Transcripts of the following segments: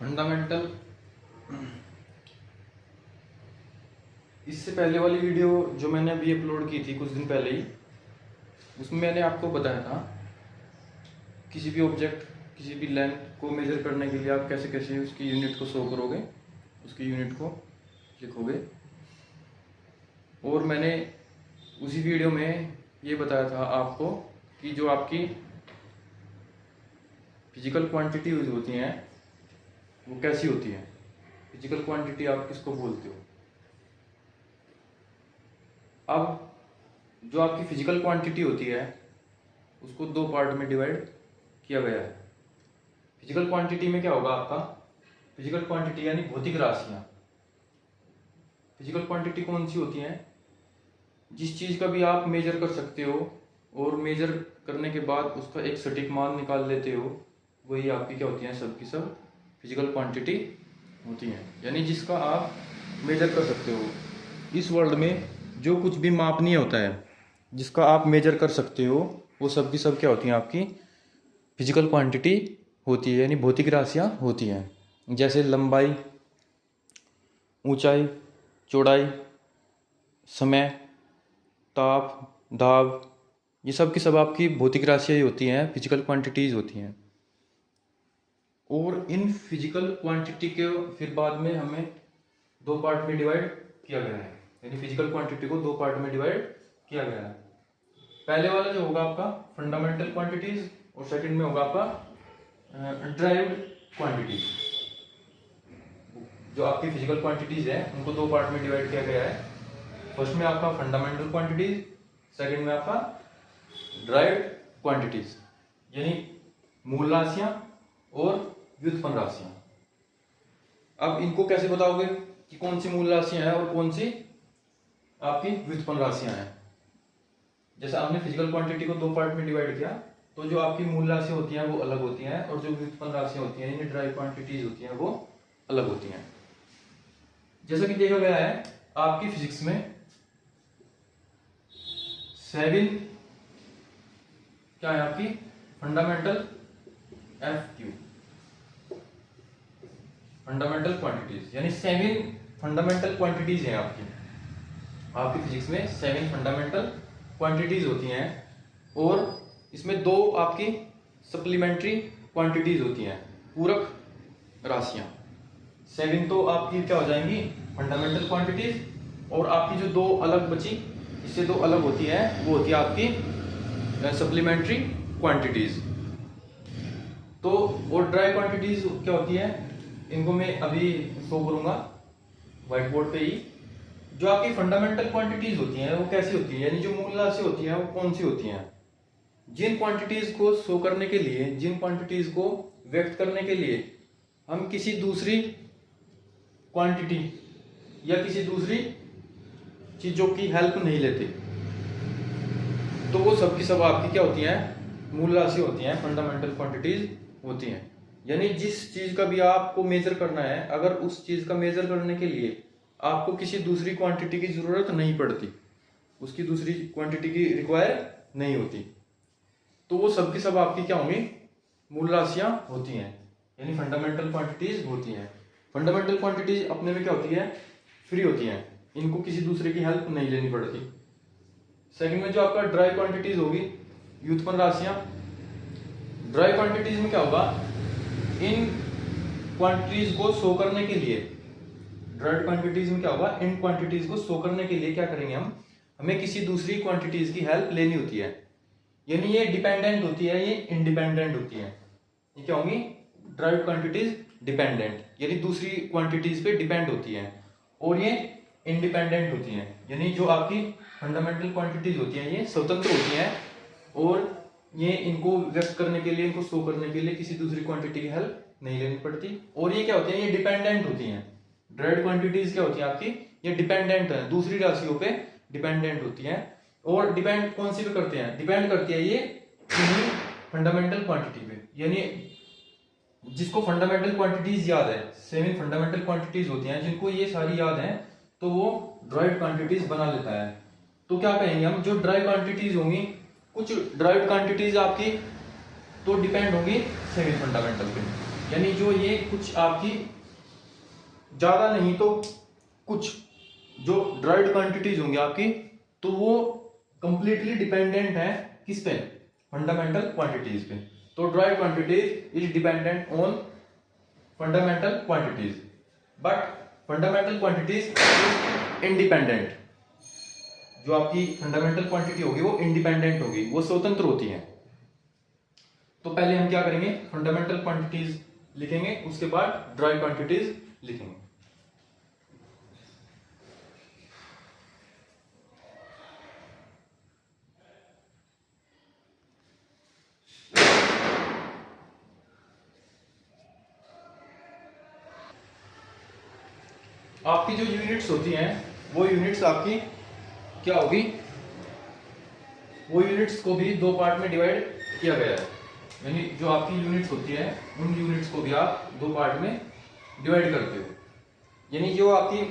Fundamental. इससे पहले वाली वीडियो जो मैंने अभी अपलोड की थी कुछ दिन पहले ही, उसमें मैंने आपको बताया था किसी भी ऑब्जेक्ट, किसी भी लेंथ को मेजर करने के लिए आप कैसे कैसे उसकी यूनिट को शो करोगे, उसकी यूनिट को लिखोगे। और मैंने उसी वीडियो में ये बताया था आपको कि जो आपकी फिजिकल क्वांटिटी होती हैं वो कैसी होती है। फिजिकल क्वांटिटी आप किसको बोलते हो? अब जो आपकी फिजिकल क्वांटिटी होती है उसको दो पार्ट में डिवाइड किया गया है। फिजिकल क्वांटिटी में क्या होगा आपका? फिजिकल क्वांटिटी यानी भौतिक राशियां। फिजिकल क्वांटिटी कौन सी होती हैं? जिस चीज़ का भी आप मेजर कर सकते हो और मेजर करने के बाद उसका एक सटीक मान निकाल लेते हो, वही आपकी क्या होती हैं? सब की सब फिजिकल क्वांटिटी होती हैं। यानी जिसका आप मेजर कर सकते हो। इस वर्ल्ड में जो कुछ भी मापनीय होता है, जिसका आप मेजर कर सकते हो, वो सब की सब क्या होती हैं? आपकी फिजिकल क्वांटिटी होती है, यानी भौतिक राशियाँ होती हैं। जैसे लंबाई, ऊंचाई, चौड़ाई, समय, ताप, दाब, ये सब की सब आपकी भौतिक राशियाँ ही होती हैं, फिजिकल क्वांटिटीज होती हैं। और इन फिजिकल क्वांटिटी के फिर बाद में हमें दो पार्ट में डिवाइड किया गया है, यानी फिजिकल क्वांटिटी को दो पार्ट में डिवाइड किया गया है। पहले वाला जो होगा आपका फंडामेंटल क्वांटिटीज और सेकंड में होगा आपका ड्राइव्ड क्वांटिटीज। जो आपकी फिजिकल क्वांटिटीज है उनको दो पार्ट में डिवाइड किया गया है। फर्स्ट में आपका फंडामेंटल क्वांटिटीज, सेकंड में आपका ड्राइव्ड क्वांटिटीज, यानी मूल राशियां और व्युत्पन्न राशियां। अब इनको कैसे बताओगे कि कौन सी मूल राशियां हैं और कौन सी आपकी व्युत्पन्न राशियां हैं? जैसे आपने फिजिकल क्वांटिटी को दो पार्ट में डिवाइड किया, तो जो आपकी मूल राशि होती हैं वो अलग होती हैं और जो व्युत्पन्न राशियां होती हैं, यानी ड्राइव क्वांटिटीज होती हैं, वो अलग होती हैं। जैसा कि देखा गया है आपकी फिजिक्स में 7 क्या है आपकी फंडामेंटल FQ, फंडामेंटल क्वांटिटीज, यानी 7 फंडामेंटल क्वांटिटीज हैं आपकी फिजिक्स में 7 फंडामेंटल क्वांटिटीज होती हैं। और इसमें दो आपकी सप्लीमेंट्री क्वांटिटीज होती हैं, पूरक राशियां। 7 तो आपकी क्या हो जाएंगी? Fundamental quantities. और आपकी जो दो अलग बची, इससे दो अलग होती है, वो होती है आपकी सप्लीमेंट्री क्वांटिटीज। तो और ड्राई क्वांटिटीज क्या होती है, इनको मैं अभी शो करूंगा व्हाइट बोर्ड पे ही। जो आपकी फंडामेंटल क्वांटिटीज होती हैं वो कैसी होती है, यानी जो मूल राशि होती है वो कौन सी होती हैं? जिन क्वांटिटीज को शो करने के लिए, जिन क्वांटिटीज को व्यक्त करने के लिए हम किसी दूसरी क्वांटिटी या किसी दूसरी चीजों की हेल्प नहीं लेते, तो वो सब की सब आपकी क्या होती हैं? मूल राशि होती हैं, फंडामेंटल क्वांटिटीज होती हैं। यानी जिस चीज का भी आपको मेजर करना है, अगर उस चीज का मेजर करने के लिए आपको किसी दूसरी क्वांटिटी की जरूरत नहीं पड़ती, उसकी दूसरी क्वांटिटी की रिक्वायर नहीं होती, तो वो सब की सब आपकी क्या होंगी? मूल राशियां होती हैं, यानी फंडामेंटल क्वांटिटीज होती हैं। फंडामेंटल क्वांटिटीज अपने में क्या होती है? फ्री होती हैं, इनको किसी दूसरे की हेल्प नहीं लेनी पड़ती। सेकंड में जो आपका ड्राई क्वांटिटीज होगी, व्युत्पन्न राशियां। ड्राई क्वांटिटीज में क्या होगा? इन क्वांटिटीज को शो करने के लिए, ड्राई क्वांटिटीज में क्या होगा? इन क्वांटिटीज को शो करने के लिए क्या करेंगे हम? हमें किसी दूसरी क्वांटिटीज की हेल्प लेनी होती है, यानी ये डिपेंडेंट होती है, ये इंडिपेंडेंट होती है। ये क्या होंगी? ड्राइव्ड क्वांटिटीज डिपेंडेंट, यानी दूसरी क्वांटिटीज पे डिपेंड होती है। और ये इंडिपेंडेंट होती हैं, यानी जो आपकी फंडामेंटल क्वांटिटीज होती हैं ये स्वतंत्र होती हैं और ये इनको व्यक्त करने के लिए, इनको शो करने के लिए किसी दूसरी क्वांटिटी की हेल्प नहीं लेनी पड़ती। और ये क्या होती है? ये डिपेंडेंट होती हैं। ड्राइव्ड क्वांटिटीज क्या होती है आपकी? ये डिपेंडेंट है, दूसरी राशियों पे डिपेंडेंट होती हैं। और डिपेंड कौन सी पे करते हैं? डिपेंड करती है ये फंडामेंटल क्वांटिटी पे, यानी जिसको फंडामेंटल क्वांटिटीज याद है, 7 फंडामेंटल क्वांटिटीज होती हैं, जिनको ये सारी याद है, तो वो ड्राइव्ड क्वांटिटीज बना लेता है। तो क्या कहेंगे हम? जो ड्राइव क्वांटिटीज होंगी, कुछ ड्राइव्ड क्वांटिटीज आपकी तो डिपेंड होंगी 7 फंडामेंटल पे, यानी जो ये कुछ आपकी ज्यादा नहीं तो कुछ जो ड्राइड क्वांटिटीज होंगी आपकी, तो वो कंप्लीटली डिपेंडेंट है किस पे, फंडामेंटल क्वांटिटीज पे। तो dried quantities is dependent on fundamental quantities, but fundamental quantities independent. जो आपकी फंडामेंटल क्वांटिटी होगी वो इंडिपेंडेंट होगी, वो स्वतंत्र होती है। तो पहले हम क्या करेंगे, फंडामेंटल क्वांटिटीज लिखेंगे, उसके बाद ड्राई क्वांटिटीज लिखेंगे। आपकी जो यूनिट्स होती हैं वो यूनिट्स आपकी क्या होगी, वो यूनिट्स को भी दो पार्ट में डिवाइड किया गया है। यानी जो आपकी यूनिट्स होती है उन यूनिट्स को भी आप दो पार्ट में डिवाइड करते हो। यानी जो आपकी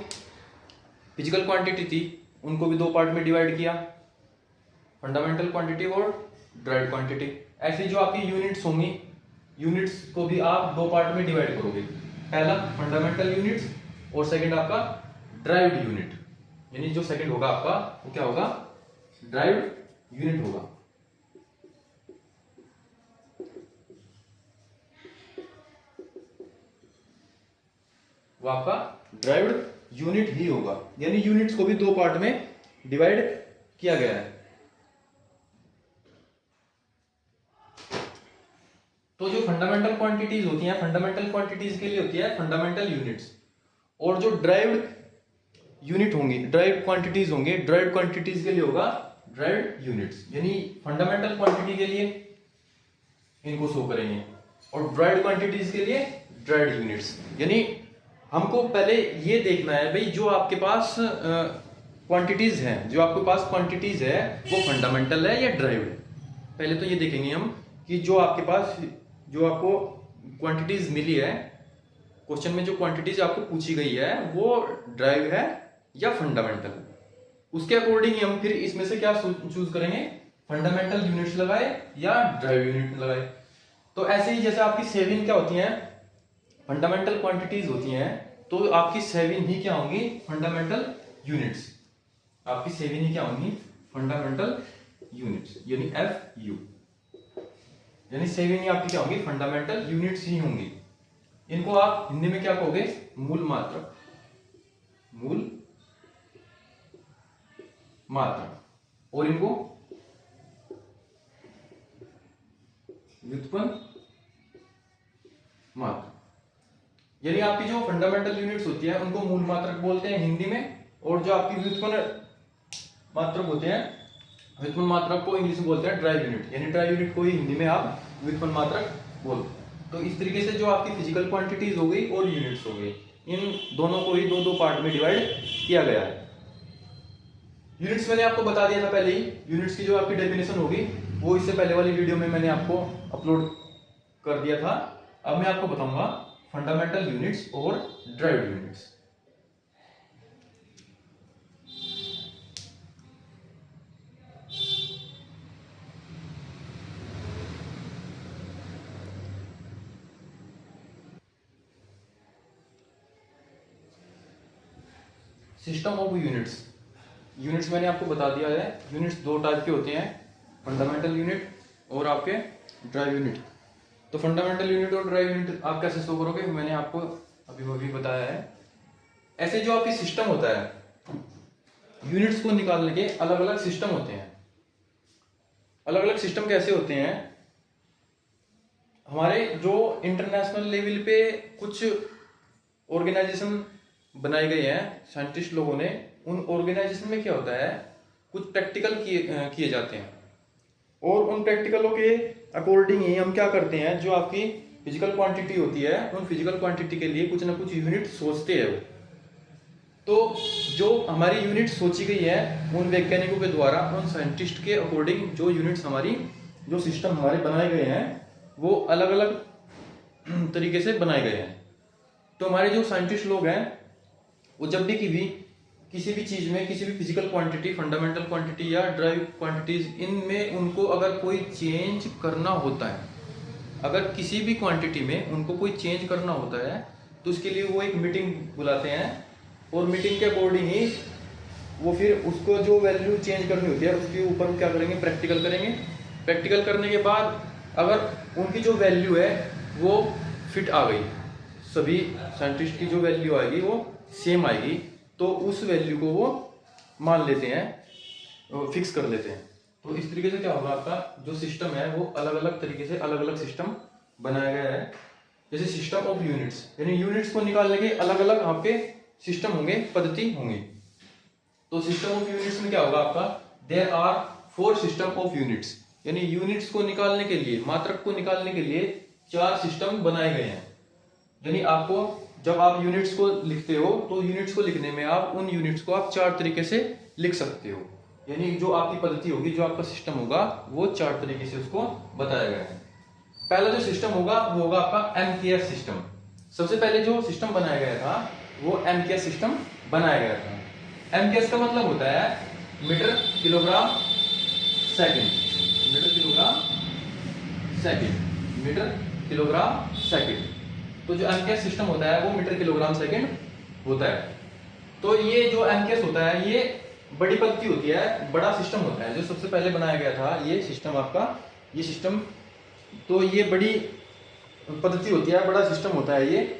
फिजिकल क्वांटिटी थी उनको भी दो पार्ट में डिवाइड किया, फंडामेंटल क्वांटिटी और ड्राइड क्वांटिटी। ऐसी जो आपकी यूनिट्स होंगी, यूनिट्स को भी आप दो पार्ट में डिवाइड करोगे, पहला फंडामेंटल यूनिट्स और सेकंड आपका ड्राइव्ड यूनिट। यानी जो सेकंड होगा आपका वो क्या होगा, ड्राइव्ड यूनिट होगा। वो आपका ड्राइव्ड यूनिट ही होगा। यानी यूनिट्स को भी दो पार्ट में डिवाइड किया गया है। तो जो फंडामेंटल क्वांटिटीज होती हैं, फंडामेंटल क्वांटिटीज के लिए होती है फंडामेंटल यूनिट्स, और जो ड्राइव्ड यूनिट होंगी, ड्राइव्ड क्वांटिटीज होंगे, ड्राइव्ड क्वांटिटीज के लिए होगा ड्राइव्ड यूनिट्स। यानी फंडामेंटल क्वांटिटी के लिए इनको शो करेंगे और ड्राइव्ड क्वांटिटीज के लिए ड्राइव्ड यूनिट्स। यानी हमको पहले ये देखना है भाई, जो आपके पास क्वांटिटीज हैं, जो आपके पास क्वांटिटीज है वो फंडामेंटल है या ड्राइव्ड है। पहले तो ये देखेंगे हम कि जो आपके पास, जो आपको क्वांटिटीज मिली है, क्वेश्चन में जो क्वांटिटीज आपको पूछी गई है वो ड्राइव है या फंडामेंटल। उसके अकॉर्डिंग ही हम फिर इसमें से क्या चूज करेंगे, फंडामेंटल यूनिट्स लगाए या ड्राइव यूनिट लगाए। तो ऐसे ही जैसे आपकी सेविंग क्या होती है, फंडामेंटल क्वांटिटीज होती हैं, तो आपकी सेविंग ही क्या होंगी, फंडामेंटल यूनिट्स। आपकी सेविंग ही क्या होंगी, फंडामेंटल यूनिट्स, यानी FU। यानी सेविंग ही आपकी क्या होंगी, फंडामेंटल यूनिट्स ही होंगी। इनको आप हिंदी में क्या कहोगे, मूल मात्रक, मूल मात्रक, और इनको व्युत्पन्न मात्रक। यानी आपकी जो फंडामेंटल यूनिट्स होती है उनको मूल मात्रक बोलते हैं हिंदी में, और जो आपकी व्युत्पन्न मात्रक होते हैं, व्युत्पन्न मात्रक को इंग्लिश में बोलते हैं ड्राइव यूनिट। यानी ड्राइव यूनिट को ही हिंदी में आप व्युत्पन्न मात्रक बोलते हैं। तो इस तरीके से जो आपकी फिजिकल क्वांटिटीज हो गई और यूनिट्स हो गई, इन दोनों को ही दो दो पार्ट में डिवाइड किया गया है। यूनिट्स मैंने आपको बता दिया था पहले ही, यूनिट्स की जो आपकी डेफिनेशन होगी वो इससे पहले वाली वीडियो में मैंने आपको अपलोड कर दिया था। अब मैं आपको बताऊंगा फंडामेंटल यूनिट्स और derived units. System of units. Units मैंने आपको बता दिया है, यूनिट्स दो टाइप के होते हैं, फंडामेंटल यूनिट और आपके ड्राइव यूनिट। तो फंडामेंटल यूनिट और ड्राइव यूनिट आप कैसे शो करोगे, मैंने आपको अभी बताया है। ऐसे जो आपकी सिस्टम होता है, यूनिट्स को निकालने के अलग अलग सिस्टम होते हैं। अलग अलग सिस्टम कैसे होते हैं, हमारे जो इंटरनेशनल लेवल पे कुछ ऑर्गेनाइजेशन बनाए गए हैं साइंटिस्ट लोगों ने, उन ऑर्गेनाइजेशन में क्या होता है, कुछ प्रैक्टिकल किए जाते हैं, और उन प्रैक्टिकलों के अकॉर्डिंग ही हम क्या करते हैं, जो आपकी फिजिकल क्वांटिटी होती है उन फिजिकल क्वांटिटी के लिए कुछ ना कुछ यूनिट सोचते हैं। तो जो हमारी यूनिट सोची गई है उन वैज्ञानिकों के द्वारा, उन साइंटिस्ट के अकॉर्डिंग जो यूनिट्स हमारी, जो सिस्टम हमारे बनाए गए हैं वो अलग अलग तरीके से बनाए गए हैं। तो हमारे जो साइंटिस्ट लोग हैं वो जब भी किसी भी चीज में, किसी भी फिजिकल क्वांटिटी, फंडामेंटल क्वांटिटी या ड्राइव क्वांटिटीज, इनमें उनको अगर कोई चेंज करना होता है अगर किसी भी क्वांटिटी में उनको कोई चेंज करना होता है तो उसके लिए वो एक मीटिंग बुलाते हैं, और मीटिंग के अकॉर्डिंग ही वो फिर उसको जो वैल्यू चेंज करनी होती है उसके ऊपर क्या करेंगे, प्रैक्टिकल करेंगे। प्रैक्टिकल करने के बाद अगर उनकी जो वैल्यू है वो फिट आ गई, सभी साइंटिस्ट की जो वैल्यू आएगी वो सेम आएगी, तो उस वैल्यू को वो मान लेते हैं, फिक्स कर लेते हैं। तो इस तरीके से क्या होगा, आपका जो सिस्टम है वो अलग अलग तरीके से अलग अलग सिस्टम बनाया गया है। जैसे सिस्टम ऑफ यूनिट्स, यानी यूनिट्स को निकालने के अलग अलग आपके सिस्टम होंगे, पद्धति होंगी। तो सिस्टम ऑफ यूनिट्स में क्या होगा आपका, there are 4 system of units, यानी यूनिट्स को निकालने के लिए, मात्रक को निकालने के लिए 4 सिस्टम बनाए गए हैं। यानी आपको जब आप यूनिट्स को लिखते हो तो यूनिट्स को लिखने में आप उन यूनिट्स को आप 4 तरीके से लिख सकते हो, यानी जो आपकी पद्धति होगी, जो आपका सिस्टम होगा वो 4 तरीके से उसको बताया गया है। पहला जो सिस्टम होगा वो होगा आपका एमकेएस सिस्टम। सबसे पहले जो सिस्टम बनाया गया था वो एमकेएस सिस्टम बनाया गया था। एमकेएस का मतलब होता है metre kilogram second, metre kilogram second, metre kilogram second. तो जो एमकेएस सिस्टम होता है वो मीटर किलोग्राम सेकंड होता है। तो ये जो एमकेएस होता है ये बड़ी पद्धति होती है, बड़ा सिस्टम होता है, जो सबसे पहले बनाया गया था ये सिस्टम आपका, ये सिस्टम, तो ये बड़ी पद्धति होती है, बड़ा सिस्टम होता है ये।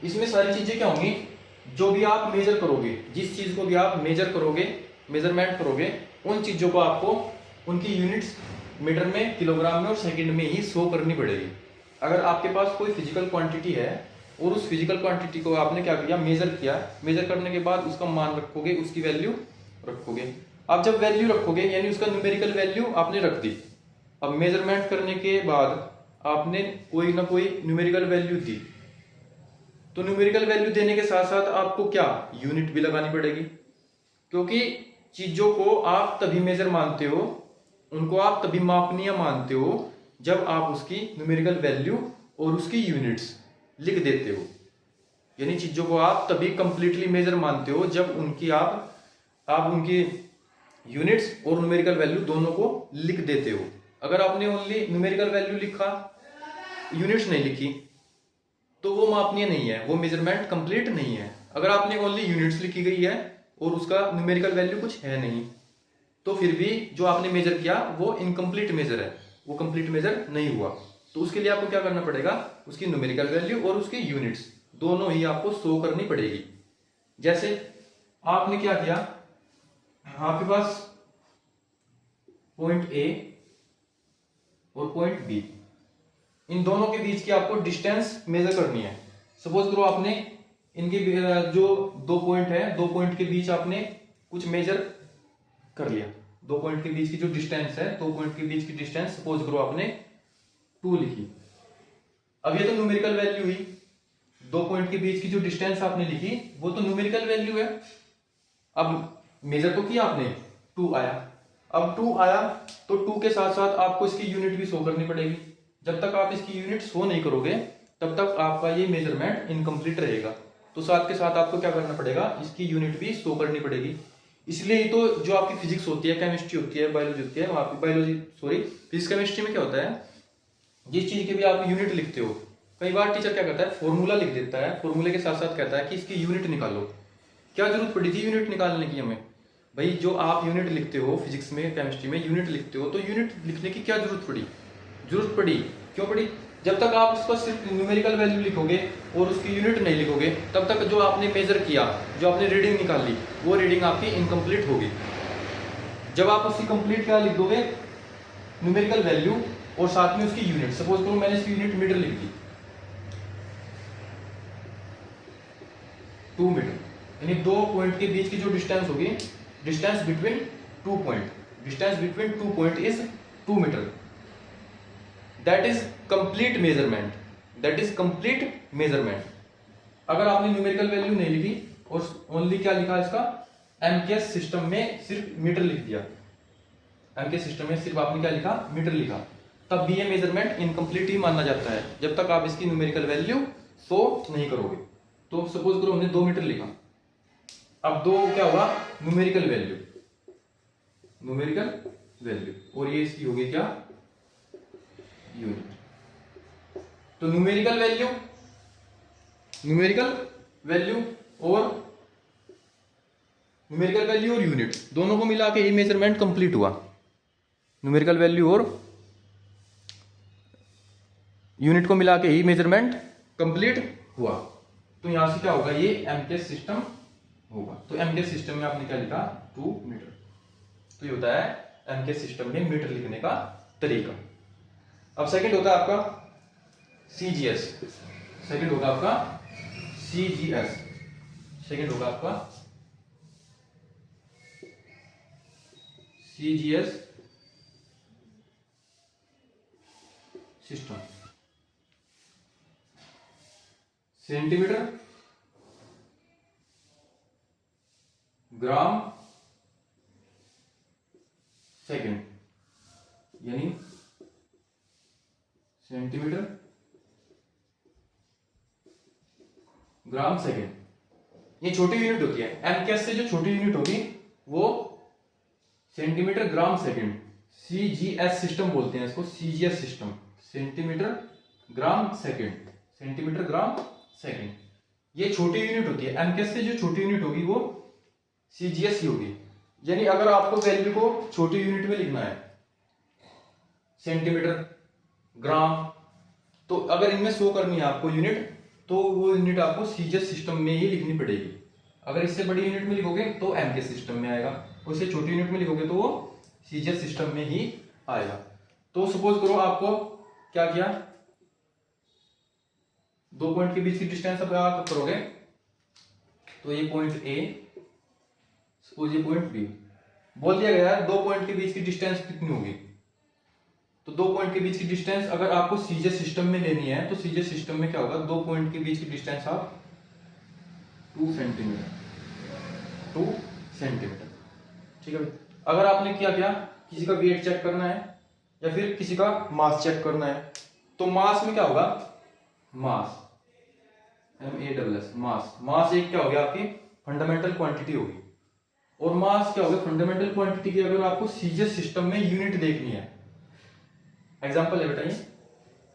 इसमें सारी चीजें क्या होंगी, जो भी आप मेजर करोगे, जिस चीज को भी आप मेजर करोगे, मेजरमेंट करोगे, उन चीजों को आपको उनकी यूनिट्स मीटर में, किलोग्राम में और सेकंड में ही शो करनी पड़ेगी। अगर आपके पास कोई फिजिकल क्वांटिटी है और उस फिजिकल क्वांटिटी को आपने क्या किया, मेजर किया, मेजर करने के बाद उसका मान रखोगे, उसकी वैल्यू रखोगे। आप जब वैल्यू रखोगे यानी उसका न्यूमेरिकल वैल्यू आपने रख दी। अब मेजरमेंट करने के बाद आपने कोई ना कोई न्यूमेरिकल वैल्यू दी, तो न्यूमेरिकल वैल्यू देने के साथ साथ आपको क्या, यूनिट भी लगानी पड़ेगी, क्योंकि चीजों को आप तभी मेजर मानते हो, उनको आप तभी मापनीय मानते हो जब आप उसकी न्यूमेरिकल वैल्यू और उसकी यूनिट्स लिख देते हो। यानी चीजों को आप तभी कंप्लीटली मेजर मानते हो जब उनकी आप उनकी यूनिट्स और न्यूमेरिकल वैल्यू दोनों को लिख देते हो। अगर आपने ओनली न्यूमेरिकल वैल्यू लिखा, यूनिट्स नहीं लिखी, तो वो मापनीय नहीं है, वो मेजरमेंट कंप्लीट नहीं है। अगर आपने ओनली यूनिट्स लिखी गई है और उसका न्यूमेरिकल वैल्यू कुछ है नहीं, तो फिर भी जो आपने मेजर किया वो इनकम्प्लीट मेजर है, वो कंप्लीट मेजर नहीं हुआ। तो उसके लिए आपको क्या करना पड़ेगा, उसकी न्यूमेरिकल वैल्यू और उसकी यूनिट्स दोनों ही आपको शो करनी पड़ेगी। जैसे आपने क्या किया, आपके पास पॉइंट ए और पॉइंट बी, इन दोनों के बीच की आपको डिस्टेंस मेजर करनी है। सपोज करो आपने इनके जो 2 पॉइंट है, 2 पॉइंट के बीच आपने कुछ मेजर कर लिया। 2 पॉइंट के बीच की जो डिस्टेंस है, 2 पॉइंट के बीच की डिस्टेंस सपोज करो आपने 2 लिखी। अब ये तो न्यूमेरिकल वैल्यू हुई, 2 पॉइंट के बीच की जो डिस्टेंस आपने लिखी वो तो न्यूमेरिकल वैल्यू है। अब मेजर तो किया आपने, 2 आया। अब 2 आया तो 2 के साथ साथ आपको इसकी यूनिट भी शो करनी पड़ेगी। जब तक आप इसकी यूनिट शो नहीं करोगे तब तक आपका ये मेजरमेंट इनकम्प्लीट रहेगा। तो साथ के साथ आपको क्या करना पड़ेगा, इसकी यूनिट भी शो करनी पड़ेगी। इसलिए ही तो जो आपकी फिजिक्स होती है, केमिस्ट्री होती है, बायोलॉजी होती है, वहां पे फिजिक्स केमिस्ट्री में क्या होता है, जिस चीज के भी आप यूनिट लिखते हो, कई बार टीचर क्या करता है, फॉर्मूला लिख देता है, फॉर्मूले के साथ साथ कहता है कि इसकी यूनिट निकालो। क्या जरूरत पड़ी थी यूनिट निकालने की हमें? भाई जो आप यूनिट लिखते हो फिजिक्स में, केमिस्ट्री में यूनिट लिखते हो, तो यूनिट लिखने की क्या जरूरत पड़ी? जरूरत पड़ी, क्यों पड़ी? जब तक आप उसका सिर्फ न्यूमेरिकल वैल्यू लिखोगे और उसकी यूनिट नहीं लिखोगे, तब तक जो आपने मेजर किया, जो आपने रीडिंग निकाली, वो रीडिंग आपकी इनकम्प्लीट होगी। जब आप उसकी कंप्लीट क्या लिख दोगे, न्यूमेरिकल वैल्यू और साथ में उसकी यूनिट। सपोज करो मैंने इसकी यूनिट मीटर लिख दी, 2 मीटर, यानी 2 पॉइंट के बीच की जो डिस्टेंस होगी, distance between 2 point, distance between 2 point is 2 metre. That is complete measurement, that is complete measurement. अगर आपने न्यूमेरिकल वैल्यू नहीं लिखी और ओनली क्या लिखा इसका, एमकेएस सिस्टम में सिर्फ मीटर लिख दिया, एमकेएस सिस्टम में सिर्फ आपने क्या लिखा, मीटर लिखा, तब भी ये मेजरमेंट इनकम्प्लीट ही माना जाता है जब तक आप इसकी न्यूमेरिकल वैल्यू शो नहीं करोगे। तो सपोज करो हमने 2 मीटर लिखा, अब 2 क्या हुआ, न्यूमेरिकल वैल्यू, न्यूमेरिकल वैल्यू, और ये इसकी होगी क्या, यूनिट। तो न्यूमेरिकल वैल्यू और यूनिट दोनों को मिला के ये मेजरमेंट कंप्लीट हुआ। न्यूमेरिकल वैल्यू और यूनिट को मिला के ही मेजरमेंट कंप्लीट हुआ। तो यहां से क्या होगा, ये एमकेएस सिस्टम होगा। तो एमकेएस सिस्टम में आपने क्या लिखा, 2 मीटर। तो ये होता है एमकेएस सिस्टम में मीटर लिखने का तरीका। अब सेकंड होता है आपका सीजीएस। सेकंड होगा आपका सीजीएस। सेकंड होगा आपका सीजीएस सिस्टम। सेंटीमीटर, ग्राम, सेकंड, यानी सेंटीमीटर, ग्राम, सेकंड। ये छोटी यूनिट होती है। एमकेएस से जो छोटी यूनिट होगी वो सेंटीमीटर, ग्राम, सेकंड। सीजीएस सिस्टम बोलते हैं इसको, सीजीएस सिस्टम। सेंटीमीटर, ग्राम, सेकंड। सेंटीमीटर, ग्राम, सेकंड। ये छोटी यूनिट होती है। एमकेएस से जो छोटी यूनिट होगी वो सीजीएस ही होगी। यानी अगर आपको वैल्यू को छोटी यूनिट में लिखना है, सेंटीमीटर, ग्राम, तो अगर इनमें शो करनी है आपको यूनिट, तो वो यूनिट आपको सीजीएस सिस्टम में ही लिखनी पड़ेगी। अगर इससे बड़ी यूनिट में लिखोगे तो एमकेएस सिस्टम में आएगा, और इससे छोटी यूनिट में लिखोगे तो वो सीजीएस सिस्टम में ही आएगा। तो सपोज करो आपको क्या किया, 2 पॉइंट के बीच की डिस्टेंस अब आप करोगे, तो ये पॉइंट ए, सपोज ये पॉइंट बी। बोल दिया गया है 2 पॉइंट के बीच की डिस्टेंस कितनी होगी। तो 2 पॉइंट के बीच की डिस्टेंस अगर आपको सीजीएस सिस्टम में लेनी है, तो सीजीएस सिस्टम में क्या होगा, 2 पॉइंट के बीच की डिस्टेंस आप 2 सेंटीमीटर, 2 सेंटीमीटर। ठीक है। अगर आपने क्या किसी का वेट चेक करना है या फिर किसी का मास चेक करना है, तो मास में क्या होगा, मास, MASS, मास एक क्या होगी, आपकी फंडामेंटल क्वांटिटी होगी। और मास क्या होगा, फंडामेंटल क्वांटिटी की अगर आपको सीजीएस सिस्टम में यूनिट देखनी है। एग्जांपल है बेटा,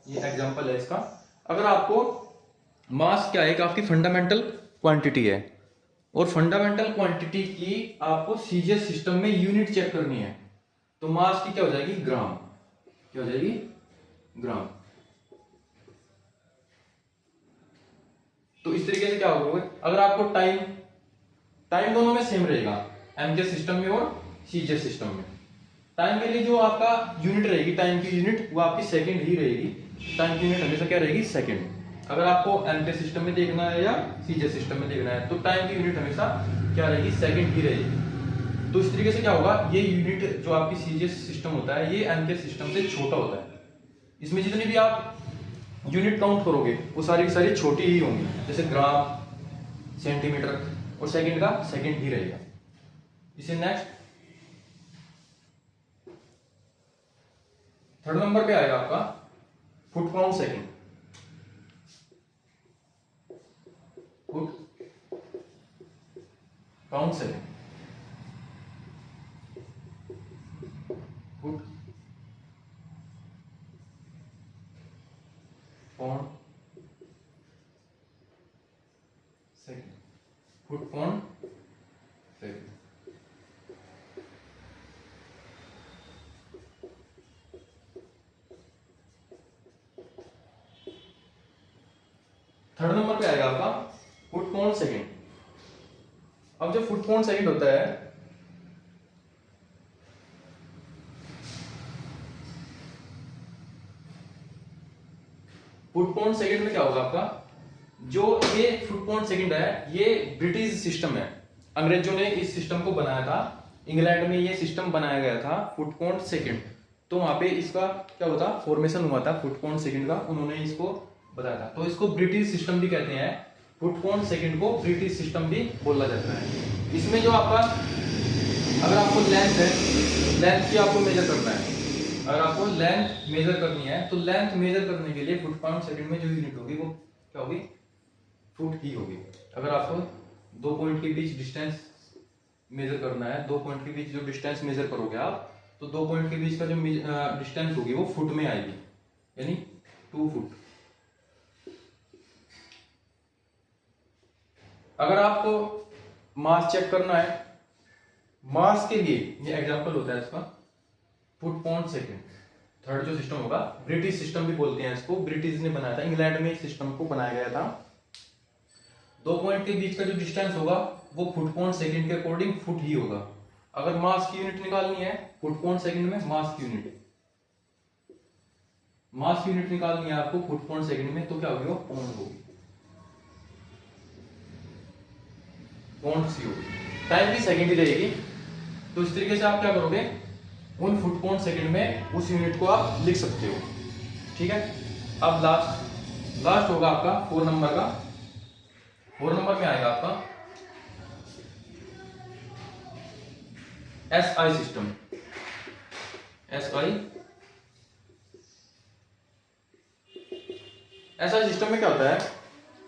ये एग्जांपल है इसका। अगर आपको मास क्या है कि आपकी फंडामेंटल क्वांटिटी है, और फंडामेंटल क्वांटिटी की आपको सीजीएस सिस्टम में यूनिट चेक करनी है, तो मास की क्या हो जाएगी, ग्राम। क्या हो जाएगी, ग्राम। तो इस तरीके से क्या होगा, अगर आपको टाइम दोनों में सेम रहेगा, एमकेएस सिस्टम में और सीजीएस सिस्टम में। टाइम के लिए जो आपका यूनिट रहेगी, टाइम की यूनिट, वो आपकी सेकंड ही रहेगी। टाइम की यूनिट हमेशा क्या रहेगी, सेकंड। अगर आपको एमकेएस सिस्टम में देखना है या सीजीएस सिस्टम में देखना है, तो टाइम की यूनिट हमेशा क्या रहेगी, सेकंड ही रहेगी। तो इस तरीके से क्या होगा, ये यूनिट जो आपकी सीजीएस सिस्टम होता है, ये एमकेएस सिस्टम से छोटा होता है। इसमें जितनी भी आप यूनिट काउंट करोगे वो सारी की सारी छोटी ही होंगी, जैसे ग्राम, सेंटीमीटर, और सेकंड का सेकंड ही रहेगा। इसे नेक्स्ट थर्ड नंबर पे आएगा आपका foot pound second. Foot pound second, foot pound second, foot pound second. Third number पे आएगा आपका फुट पाउंड सेकंड। अब जो फुट पाउंड सेकंड होता है, फुट पाउंड सेकंड में क्या होगा आपका, जो ये फुट पाउंड सेकंड है, ये ब्रिटिश सिस्टम है। अंग्रेजों ने इस सिस्टम को बनाया था, इंग्लैंड में ये सिस्टम बनाया गया था, फुट पाउंड सेकंड। तो वहां पे इसका क्या होता, फॉर्मेशन हुआ था फुट पाउंड सेकंड का, उन्होंने इसको बताया था। तो इसको ब्रिटिश सिस्टम भी कहते हैं। फुट पाउंड सेकंड को ब्रिटिश सिस्टम भी बोला जाता है। इसमें जो आपका, अगर आपको लेंथ है, लेंथ की आपको मेजर करना है, अगर आपको लेंथ मेजर करनी है, तो लेंथ मेजर करने के लिए फुट पाउंड सेकंड में जो यूनिट होगी वो क्या होगी, फुट ही होगी। अगर आपको 2 पॉइंट के बीच डिस्टेंस मेजर करना है, 2 पॉइंट के बीच जो डिस्टेंस मेजर करोगे आप, तो 2 पॉइंट के बीच का जो डिस्टेंस होगी वो फुट में आएगी। यानी 2 फुट। अगर आपको मास चेक करना है, मास के लिए ये एग्जांपल होता है इसका फुट पॉइंट सेकंड। थर्ड जो सिस्टम होगा, ब्रिटिश सिस्टम भी बोलते हैं इसको, ब्रिटिश ने बनाया था, इंग्लैंड में इस सिस्टम को बनाया गया था। 2 पॉइंट के बीच का जो डिस्टेंस होगा वो फुट पॉइंट सेकंड के अकॉर्डिंग फुट ही होगा। अगर मास की यूनिट निकालनी है फुट पॉइंट सेकंड में, मास की यूनिट निकालनी है आपको फुट पॉइंट सेकंड में, तो क्या होगी वो पॉइंट होगी, पॉइंट सी होगी। टाइम भी सेकंड ही रहेगी। तो इस तरीके से आप क्या करोगे, उन फुट पॉइंट सेकंड में उस यूनिट को आप लिख सकते हो। ठीक है। अब लास्ट होगा आपका 4 नंबर का। 4 नंबर में आएगा आपका एसआई सिस्टम। एसआई सिस्टम में क्या होता है,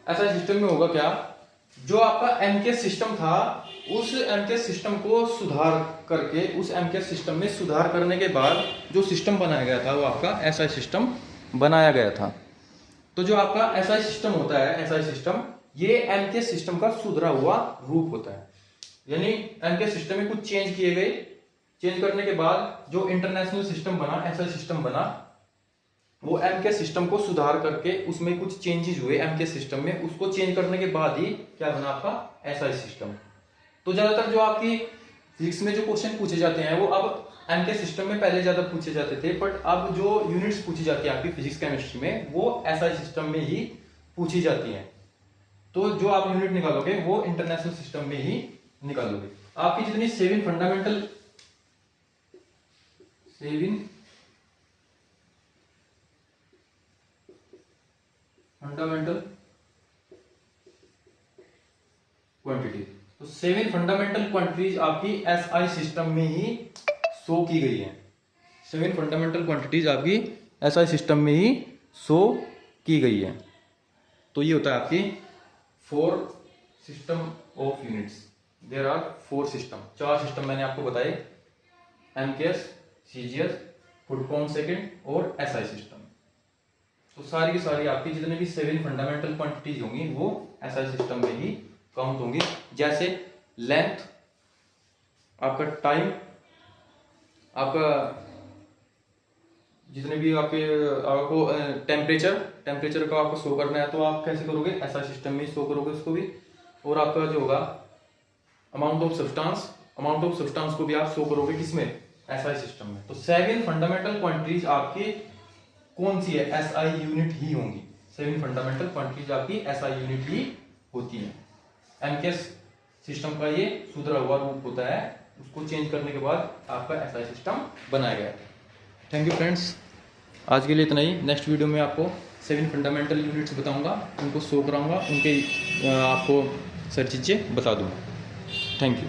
एसआई सिस्टम में होगा क्या, जो आपका एमकेएस सिस्टम था उस एमकेएस सिस्टम को सुधार करके, उस एमकेएस सिस्टम में सुधार करने के बाद जो सिस्टम बनाया गया था वो आपका एसआई सिस्टम बनाया गया था। तो जो आपका एसआई सिस्टम होता है, एसआई सिस्टम ये एमकेएस सिस्टम का सुधरा हुआ रूप होता है। यानी एमकेएस सिस्टम में कुछ चेंज किए गए, चेंज करने के बाद जो इंटरनेशनल सिस्टम बना, एसआई सिस्टम बना, वो एमकेएस सिस्टम को सुधार करके उसमें कुछ चेंजेस हुए एमकेएस सिस्टम में, उसको चेंज करने के बाद ही क्या बना आपका एसआई सिस्टम। तो ज्यादातर जो आपकी फिजिक्स में जो क्वेश्चन पूछे जाते हैं वो अब एमकेएस सिस्टम में पहले ज्यादा पूछे जाते थे, बट अब जो यूनिट्स पूछी जाती है आपकी फिजिक्स केमिस्ट्री में वो एसआई सिस्टम में ही पूछी जाती है। तो जो आप यूनिट निकालोगे वो इंटरनेशनल सिस्टम में ही निकालोगे। आपकी जितनी 7 फंडामेंटल क्वांटिटी, तो 7 फंडामेंटल क्वांटिटीज आपकी एसआई सिस्टम में ही शो की गई है। 7 फंडामेंटल क्वांटिटीज आपकी एसआई सिस्टम में ही शो की गई है। तो ये होता है आपकी 4 system of units. There are 4 system, 4 system मैंने आपको बताए, MKS, CGS, foot point second और एसआई सिस्टम। तो सारी की सारी आपकी जितने भी 7 फंडामेंटल क्वांटिटीज होंगी वो एसआई सिस्टम में ही काउंट होंगी। जैसे लेंथ, आपका टाइम, आपका जितने भी आपको टेम्परेचर का आपको शो करना है तो आप कैसे करोगे, एसआई सिस्टम में शो करोगे उसको भी। और आपका जो होगा अमाउंट ऑफ सब्सटेंस को भी आप शो करोगे किसमें, एसआई सिस्टम में। तो 7 फंडामेंटल क्वांटिटीज आपकी कौन सी है, एसआई यूनिट ही होंगी। 7 फंडामेंटल क्वांटिटीज आपकी एसआई यूनिट ही होती है। एमकेएस सिस्टम का ये सुधरा हुआ रूप होता है, उसको चेंज करने के बाद आपका एसआई सिस्टम बनाया गया है। थैंक यू फ्रेंड्स, आज के लिए इतना ही। नेक्स्ट वीडियो में आपको 7 फंडामेंटल यूनिट्स बताऊंगा, उनको शो कराऊंगा, उनके आपको सारी चीज़ें बता दूंगा। Thank you.